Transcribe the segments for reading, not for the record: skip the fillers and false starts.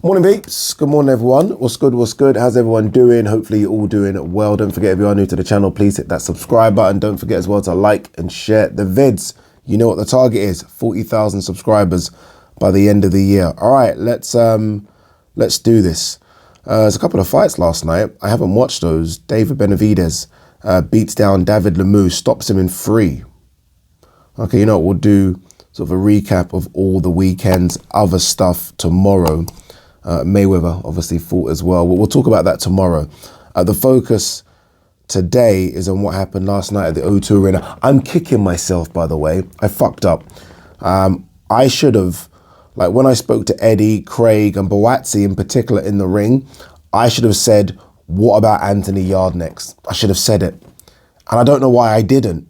Morning, peeps. Good morning, everyone. What's good? What's good? How's everyone doing? Hopefully you're all doing well. Don't forget, if you are new to the channel, please hit that subscribe button. Don't forget as well to like and share the vids. You know what the target is, 40,000 subscribers by the end of the year. All right, let's do this. There's a couple of fights last night. I haven't watched those. David Benavidez beats down David Lemieux, stops him in 3. Okay, you know what? We'll do sort of a recap of all the weekend's other stuff tomorrow. Mayweather obviously fought as well. We'll talk about that tomorrow. The focus today is on what happened last night at the O2 Arena. I'm kicking myself, by the way. I fucked up. I should have, like when I spoke to Eddie, Craig and Buatsi in particular in the ring, I should have said, what about Anthony Yarde next? I should have said it. And I don't know why I didn't.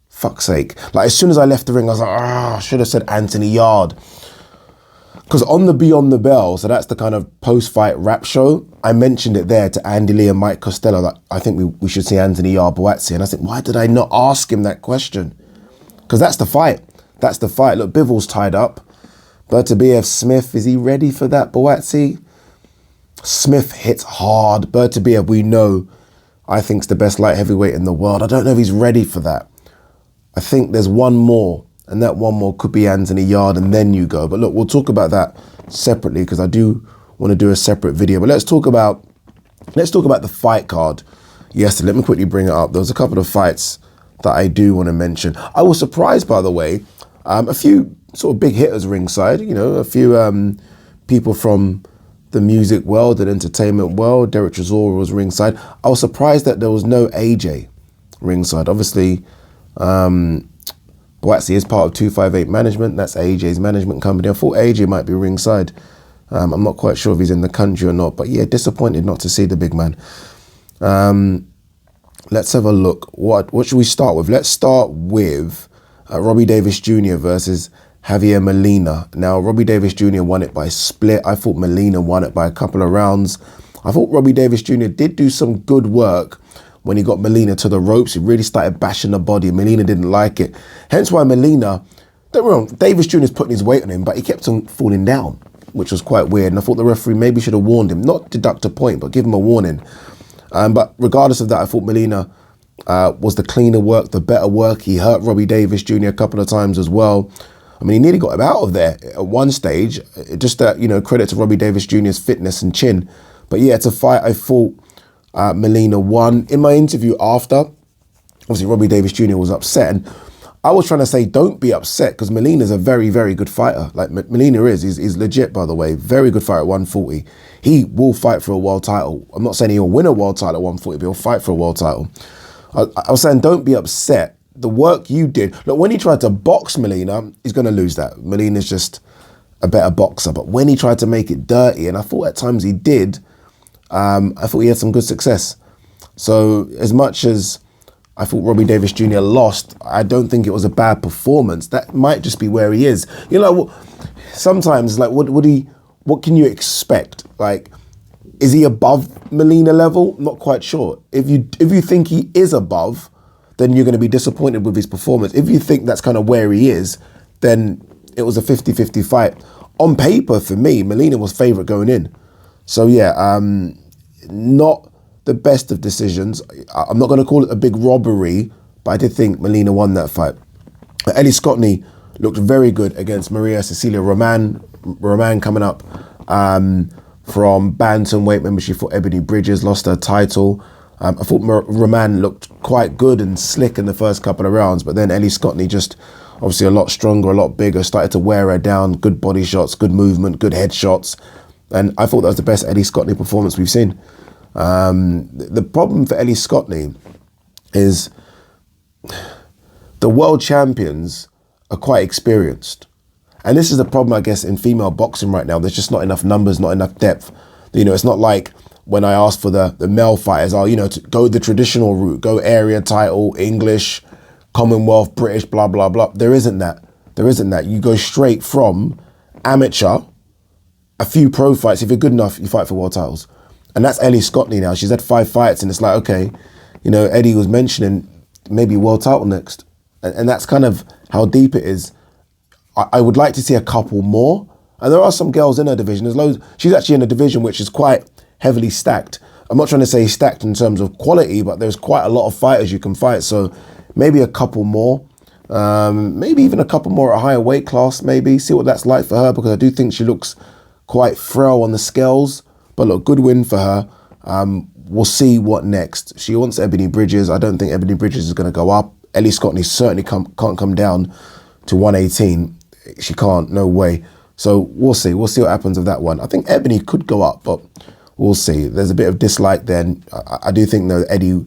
Fuck's sake. Like as soon as I left the ring, I was like, I should have said Anthony Yarde. Because on the Beyond the Bell, so that's the kind of post-fight rap show, I mentioned it there to Andy Lee and Mike Costello that I think we should see Anthony Yarde Buatsi. And I said, why did I not ask him that question? Because that's the fight. That's the fight. Look, Bivol's tied up. Bertabiev Smith, is he ready for that, Buatsi? Smith hits hard. Bertabiev, we know, I think is the best light heavyweight in the world. I don't know if he's ready for that. I think there's one more. And that one more could be Anthony Yarde, and then you go. But look, we'll talk about that separately because I do want to do a separate video. But let's talk about the fight card yesterday. Let me quickly bring it up. There was a couple of fights that I do want to mention. I was surprised, by the way, a few sort of big hitters ringside. You know, a few people from the music world and entertainment world. Derek Chisora was ringside. I was surprised that there was no AJ ringside. Obviously, Buatsi is part of 258 Management. That's AJ's management company. I thought AJ might be ringside. I'm not quite sure if he's in the country or not, but yeah, disappointed not to see the big man. Let's have a look. What should we start with? Let's start with Robbie Davies Jr. versus Javier Molina. Now, Robbie Davies Jr. won it by split. I thought Molina won it by a couple of rounds. I thought Robbie Davies Jr. did do some good work when he got Molina to the ropes. He really started bashing the body. Molina didn't like it. Hence why Molina, don't get me wrong, Davies Jr. is putting his weight on him, but he kept on falling down, which was quite weird. And I thought the referee maybe should have warned him, not deduct a point, but give him a warning. But regardless of that, I thought Molina was the cleaner work, the better work. He hurt Robbie Davies Jr. a couple of times as well. I mean, he nearly got him out of there at one stage. Just that, you know, credit to Robbie Davies Jr.'s fitness and chin. But yeah, it's a fight I thought Molina won. In my interview after, obviously Robbie Davies Jr. was upset, and I was trying to say don't be upset because Molina's a very, very good fighter. Like Molina he's legit, by the way. Very good fighter at 140. He will fight for a world title. I'm not saying he'll win a world title at 140, but he'll fight for a world title. I was saying don't be upset. The work you did. Look, when he tried to box Molina, he's going to lose that. Molina's just a better boxer. But when he tried to make it dirty, and I thought at times he did, I thought he had some good success. So as much as I thought Robbie Davies Jr. lost, I don't think it was a bad performance. That might just be where he is. You know, sometimes like what can you expect? Like, is he above Molina level? Not quite sure. If you think he is above, then you're going to be disappointed with his performance. If you think that's kind of where he is, then it was a 50-50 fight. On paper, for me, Molina was favourite going in. So yeah, not the best of decisions. I'm not going to call it a big robbery, but I did think Molina won that fight. Ellie Scotney looked very good against Maria Cecilia Roman. Roman coming up from bantamweight. Remember, she fought Ebony Bridges, lost her title. I thought Roman looked quite good and slick in the first couple of rounds, but then Ellie Scotney just obviously a lot stronger, a lot bigger, started to wear her down. Good body shots, good movement, good head shots. And I thought that was the best Ellie Scotney performance we've seen. The problem for Ellie Scotney is the world champions are quite experienced. And this is the problem, I guess, in female boxing right now. There's just not enough numbers, not enough depth. You know, it's not like when I asked for the male fighters, to go the traditional route, go area title, English, Commonwealth, British, blah, blah, blah. There isn't that. There isn't that. You go straight from amateur, a few pro fights. If you're good enough, you fight for world titles. And that's Ellie Scotney now. She's had 5 fights and it's like, okay, you know, Eddie was mentioning maybe world title next. And that's kind of how deep it is. I would like to see a couple more, And there are some girls in her division. There's loads. She's actually in a division which is quite heavily stacked. I'm not trying to say stacked in terms of quality, but there's quite a lot of fighters you can fight. So maybe a couple more, maybe even a couple more at a higher weight class, maybe. See what that's like for her, because I do think she looks quite frail on the scales. But look, good win for her. We'll see what next. She wants Ebony Bridges. I don't think Ebony Bridges is going to go up. Ellie Scotney certainly can't come down to 118. She can't, no way. So we'll see. We'll see what happens with that one. I think Ebony could go up, but we'll see. There's a bit of dislike then. I do think, though, Eddie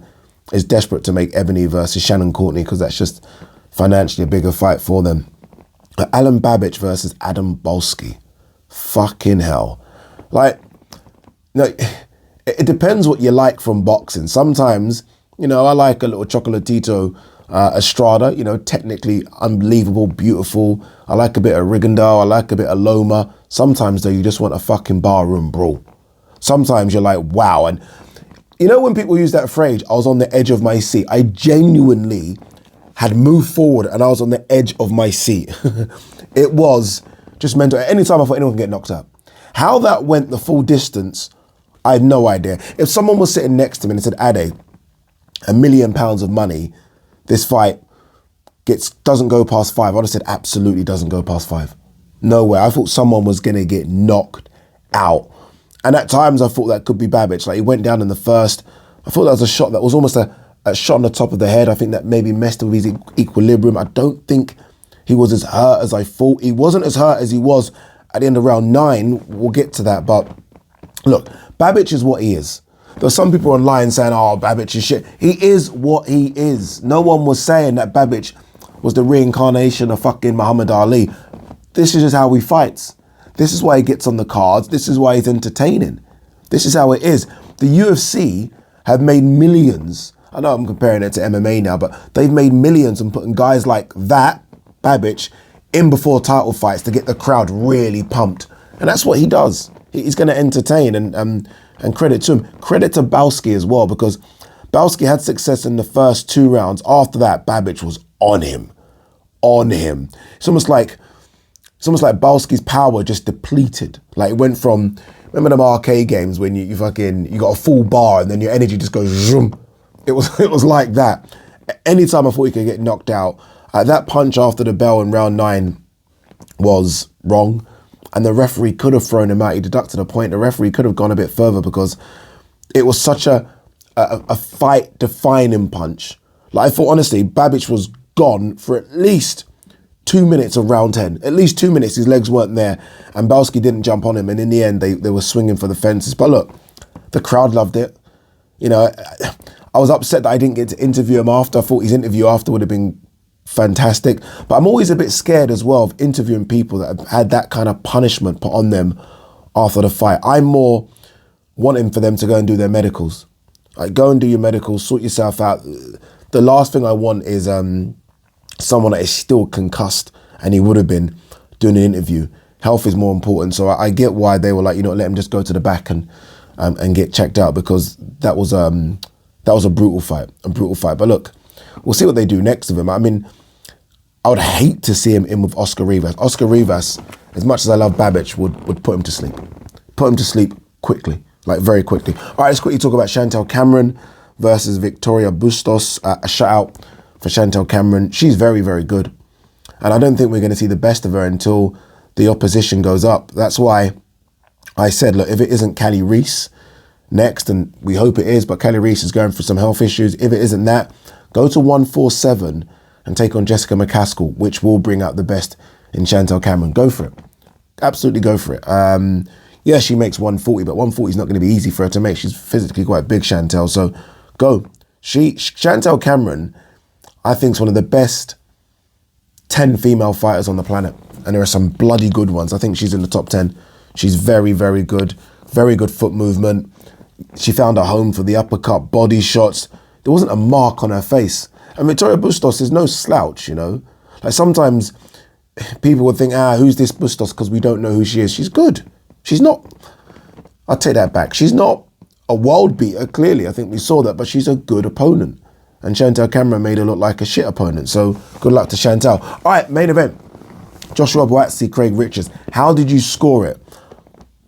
is desperate to make Ebony versus Shannon Courtney, because that's just financially a bigger fight for them. Alan Babic versus Adam Balski. Fucking hell. Like, no, it depends what you like from boxing. Sometimes, you know, I like a little Chocolatito Estrada, you know, technically unbelievable, beautiful. I like a bit of Rigondeaux. I like a bit of Loma. Sometimes, though, you just want a fucking barroom brawl. Sometimes you're like, wow. And you know, when people use that phrase, I was on the edge of my seat. I genuinely had moved forward and I was on the edge of my seat. It was just mental. At any time I thought anyone can get knocked out. How that went the full distance, I had no idea. If someone was sitting next to me and said, Ade, £1 million of money, this fight doesn't go past 5, I would have said absolutely doesn't go past 5. No way. I thought someone was going to get knocked out. And at times I thought that could be Babic. Like, he went down in the first. I thought that was a shot that was almost a shot on the top of the head. I think that maybe messed with his equilibrium. I don't think he was as hurt as I thought. He wasn't as hurt as he was at the end of round 9. We'll get to that. But look, Babic is what he is. There's some people online saying, oh, Babic is shit. He is what he is. No one was saying that Babic was the reincarnation of fucking Muhammad Ali. This is just how he fights. This is why he gets on the cards. This is why he's entertaining. This is how it is. The UFC have made millions. I know I'm comparing it to MMA now, but they've made millions and putting guys like that, Babic, in before title fights to get the crowd really pumped. And that's what he does. He's going to entertain, and credit to him. Credit to Balski as well, because Balski had success in the first 2 rounds. After that, Babic was on him. On him. It's almost like Balski's power just depleted. Like, it went from, remember them arcade games when you got a full bar and then your energy just goes zoom. It was like that. Anytime I thought he could get knocked out, that punch after the bell in round 9 was wrong. And the referee could have thrown him out. He deducted a point. The referee could have gone a bit further because it was such a fight-defining punch. Like, I thought, honestly, Babic was gone for at least 2 minutes of round 10. At least 2 minutes, his legs weren't there. And Balski didn't jump on him. And in the end, they were swinging for the fences. But look, the crowd loved it. You know, I was upset that I didn't get to interview him after. I thought his interview after would have been fantastic. But I'm always a bit scared as well of interviewing people that have had that kind of punishment put on them after the fight. I'm more wanting for them to go and do their medicals. Like, go and do your medicals, sort yourself out. The last thing I want is someone that is still concussed, and he would have been, doing an interview. Health is more important. So I get why they were like, you know, let him just go to the back and get checked out, because that was a brutal fight. But look, we'll see what they do next with him. I mean, I would hate to see him in with Oscar Rivas. Oscar Rivas, as much as I love Babic, would put him to sleep. Put him to sleep quickly, like very quickly. All right, let's quickly talk about Chantelle Cameron versus Victoria Bustos. A shout out for Chantelle Cameron. She's very, very good. And I don't think we're going to see the best of her until the opposition goes up. That's why I said, look, if it isn't Callie Reese next, and we hope it is, but Callie Reese is going through some health issues. If it isn't that, go to 147 and take on Jessica McCaskill, which will bring out the best in Chantelle Cameron. Go for it. Absolutely go for it. Yeah, she makes 140, but 140 is not going to be easy for her to make. She's physically quite big, Chantelle. So go. Chantelle Cameron, I think, is one of the best 10 female fighters on the planet. And there are some bloody good ones. I think she's in the top 10. She's very, very good. Very good foot movement. She found a home for the uppercut, body shots. There wasn't a mark on her face. And Victoria Bustos is no slouch, you know. Like, sometimes people would think, who's this Bustos, because we don't know who she is. She's good. She's not, I'll take that back. She's not a world beater, clearly. I think we saw that, but she's a good opponent. And Chantelle Cameron made her look like a shit opponent. So good luck to Chantelle. All right, main event. Joshua Buatsi, Craig Richards. How did you score it?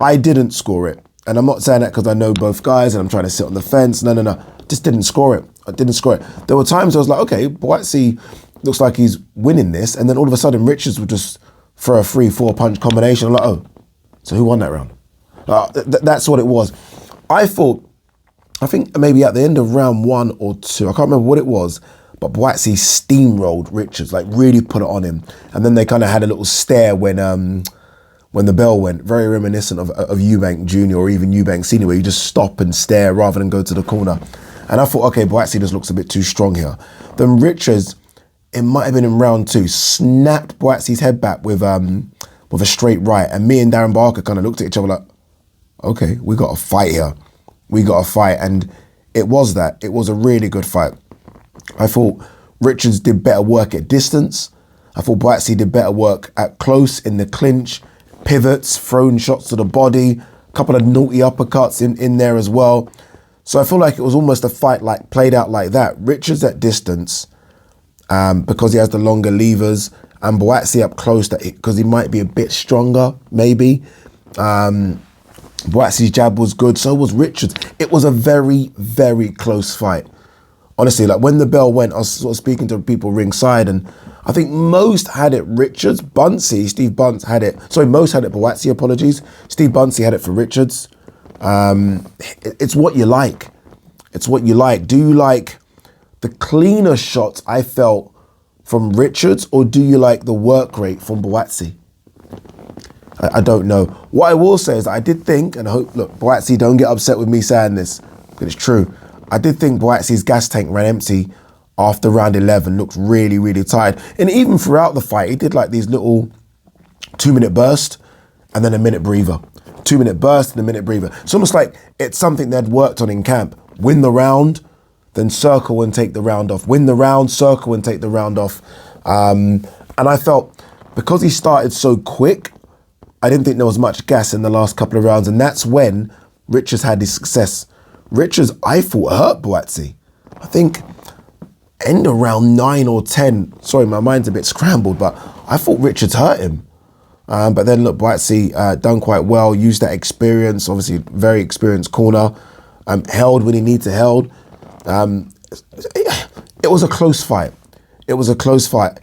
I didn't score it. And I'm not saying that because I know both guys and I'm trying to sit on the fence. No. Just didn't score it. I didn't score it. There were times I was like, okay, Buatsi looks like he's winning this. And then all of a sudden, Richards would just throw a 3-4 punch combination. I'm like, oh, so who won that round? That's what it was. I think maybe at the end of round 1 or 2, I can't remember what it was, but Buatsi steamrolled Richards, like really put it on him. And then they kind of had a little stare when the bell went, very reminiscent of Eubank Jr. or even Eubank Senior, where you just stop and stare rather than go to the corner. And I thought, okay, Buatsi just looks a bit too strong here. Then Richards, it might have been in round 2, snapped Buatsi's head back with a straight right. And me and Darren Barker kind of looked at each other like, okay, we got a fight here. We got a fight. And it was that. It was a really good fight. I thought Richards did better work at distance. I thought Buatsi did better work at close in the clinch, pivots, throwing shots to the body, a couple of naughty uppercuts in there as well. So I feel like it was almost a fight like played out like that. Richards at distance because he has the longer levers, and Buatsi up close because he might be a bit stronger, maybe. Buatsi's jab was good, so was Richards. It was a very, very close fight. Honestly, like when the bell went, I was sort of speaking to people ringside, and I think most had it Richards. Steve Bunce had it. Sorry, most had it Buatsi, apologies. Steve Bunsey had it for Richards. It's what you like. It's what you like. Do you like the cleaner shots I felt from Richards, or do you like the work rate from Buatsi? I don't know. What I will say is that I did think, and I hope, look, Buatsi, don't get upset with me saying this, but it's true. I did think Buatsi's gas tank ran empty after round 11, looked really, really tired. And even throughout the fight, he did like these little 2-minute burst and then a minute breather. 2-minute burst and a minute breather. It's almost like it's something they'd worked on in camp. Win the round, then circle and take the round off. Win the round, circle and take the round off. And I felt because he started so quick, I didn't think there was much gas in the last couple of rounds. And that's when Richards had his success. Richards, I thought, hurt Buatsi. I think end of round 9 or 10. Sorry, my mind's a bit scrambled, but I thought Richards hurt him. But then look, Buatsi done quite well, used that experience, obviously very experienced corner, held when he needed to held. It was a close fight. It was a close fight.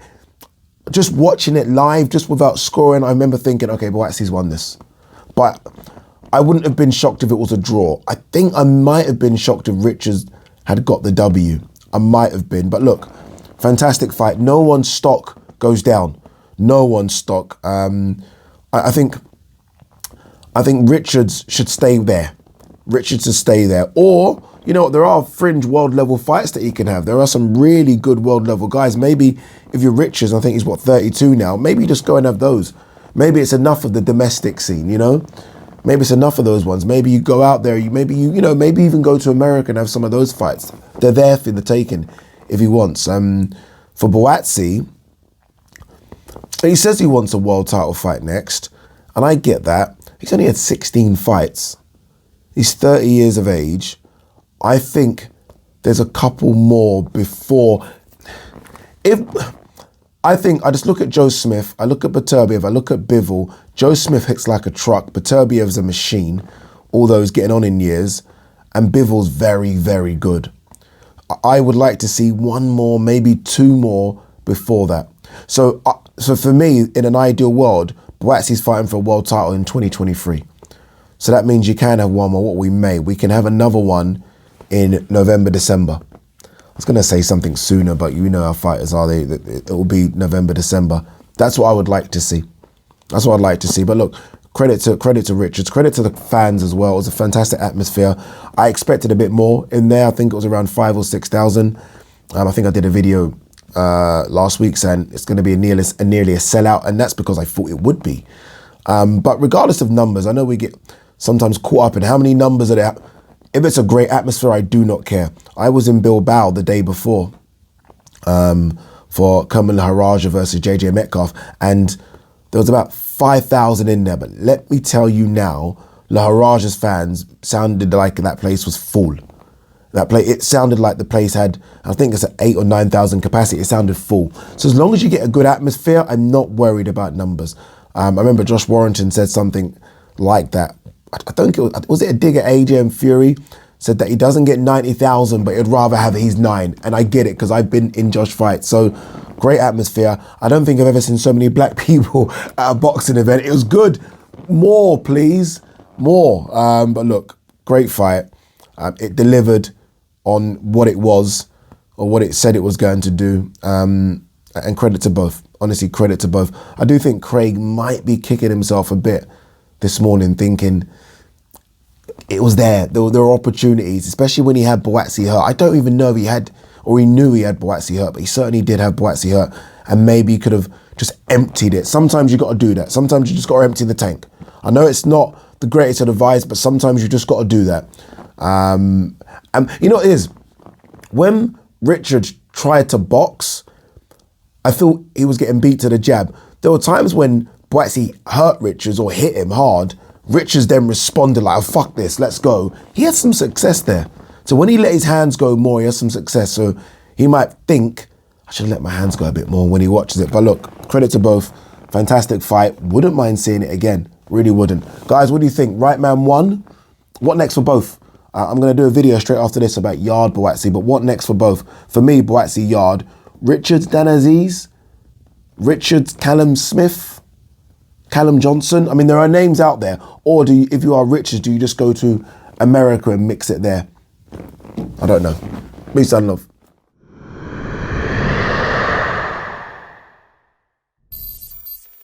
Just watching it live, just without scoring, I remember thinking, okay, Buatsi's won this. But I wouldn't have been shocked if it was a draw. I think I might have been shocked if Richards had got the W. I might have been. But look, fantastic fight. No one's stock goes down. No one's stock. I think Richards should stay there. Richards should stay there. Or, you know what, there are fringe world level fights that he can have. There are some really good world level guys. Maybe if you're Richards, I think he's 32 now, maybe you just go and have those. Maybe it's enough of the domestic scene, you know? Maybe it's enough of those ones. Maybe you go out there, maybe even go to America and have some of those fights. They're there for the taking if he wants. For Buatsi, he says he wants a world title fight next, and I get that. He's only had 16 fights. He's 30 years of age. I think there's a couple more before. I just look at Joe Smith, I look at Beterbiev, I look at Bivol. Joe Smith hits like a truck. Beterbiev's a machine, although he's getting on in years. And Bivol's very, very good. I would like to see one more, maybe 2 more before that. So for me, in an ideal world, Buatsi's fighting for a world title in 2023. So that means you can have one more, what we may. We can have another one in November, December. I was going to say something sooner, but you know how fighters are. It will be November, December. That's what I would like to see. That's what I'd like to see. But look, credit to Richards, credit to the fans as well. It was a fantastic atmosphere. I expected a bit more in there. I think it was around 5,000 or 6,000. I think I did a video last week saying it's going to be nearly a sellout, and that's because I thought it would be. But regardless of numbers, I know we get sometimes caught up in how many numbers are there. If it's a great atmosphere, I do not care. I was in Bilbao the day before for Kamal Haraja versus JJ Metcalf, and there was about 5,000 in there. But let me tell you now, La Haraja's fans sounded like that place was full. That place, it sounded like the place had, I think it's at 8,000 or 9,000 capacity. It sounded full. So as long as you get a good atmosphere, I'm not worried about numbers. I remember Josh Warrington said something like that. I don't think was it a dig at AJ and Fury? Said that he doesn't get 90,000, but he'd rather have his 9. And I get it, because I've been in Josh fights. So great atmosphere. I don't think I've ever seen so many black people at a boxing event. It was good. More, please. More. But look, great fight. It delivered on what it was, or what it said it was going to do. And credit to both. Honestly, credit to both. I do think Craig might be kicking himself a bit this morning, thinking it was there. There were opportunities, especially when he had Buatsi hurt. I don't even know if he had, or he knew he had Buatsi hurt, but he certainly did have Buatsi hurt, and maybe he could have just emptied it. Sometimes you got to do that. Sometimes you just got to empty the tank. I know it's not the greatest of advice, but sometimes you just got to do that. And you know what it is? When Richard tried to box, I feel he was getting beat to the jab. There were times when Buatsi hurt Richards or hit him hard. Richards then responded like, oh, fuck this, let's go. He had some success there. So when he let his hands go more, he has some success. So he might think, I should let my hands go a bit more when he watches it. But look, credit to both. Fantastic fight. Wouldn't mind seeing it again. Really wouldn't. Guys, what do you think? Right man won? What next for both? I'm going to do a video straight after this about Yard Buatsi, but what next for both? For me, Buatsi Yard. Richards Dan Aziz. Richards Callum Smith. Callum Johnson. I mean, there are names out there. Or do you, if you are Richards, do you just go to America and mix it there? I don't know. Peace and love.